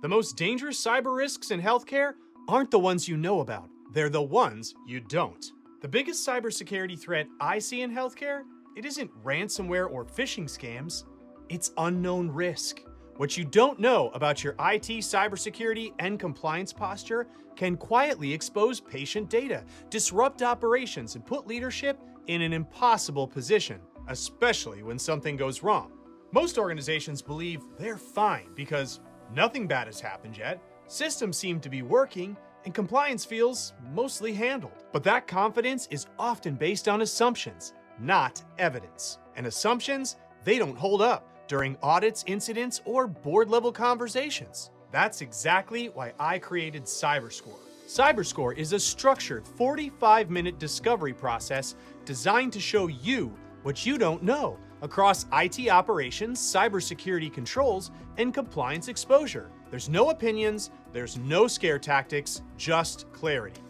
The most dangerous cyber risks in healthcare aren't the ones you know about. They're the ones you don't. The biggest cybersecurity threat I see in healthcare, it isn't ransomware or phishing scams, it's unknown risk. What you don't know about your IT cybersecurity and compliance posture can quietly expose patient data, disrupt operations, and put leadership in an impossible position, especially when something goes wrong. Most organizations believe they're fine because nothing bad has happened yet, systems seem to be working, and compliance feels mostly handled. But that confidence is often based on assumptions, not evidence. And assumptions, they don't hold up during audits, incidents, or board-level conversations. That's exactly why I created Cyberscore. Cyberscore is a structured 45-minute discovery process designed to show you what you don't know across IT operations, cybersecurity controls, and compliance exposure. There's no opinions, there's no scare tactics, just clarity.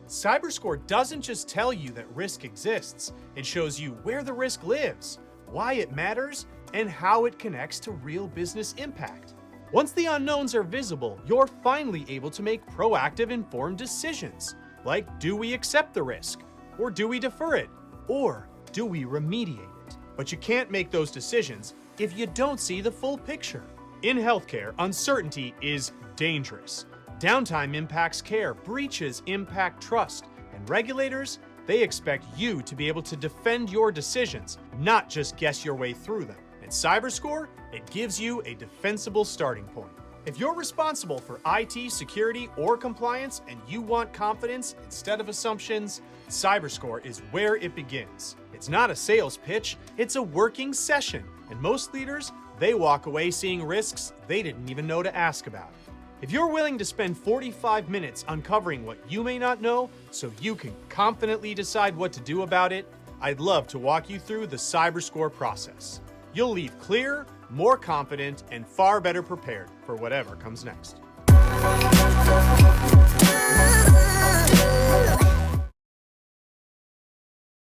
Cyberscore doesn't just tell you that risk exists, it shows you where the risk lives, why it matters, and how it connects to real business impact. Once the unknowns are visible, you're finally able to make proactive, informed decisions. Like, do we accept the risk? Or do we defer it? Or do we remediate it? But you can't make those decisions if you don't see the full picture. In healthcare, uncertainty is dangerous. Downtime impacts care, breaches impact trust, and regulators, they expect you to be able to defend your decisions, not just guess your way through them. And Cyberscore, it gives you a defensible starting point. If you're responsible for IT, security, or compliance, and you want confidence instead of assumptions, Cyberscore is where it begins. It's not a sales pitch, it's a working session. And most leaders, they walk away seeing risks they didn't even know to ask about. If you're willing to spend 45 minutes uncovering what you may not know so you can confidently decide what to do about it, I'd love to walk you through the Cyberscore process. You'll leave clearer, more confident, and far better prepared for whatever comes next.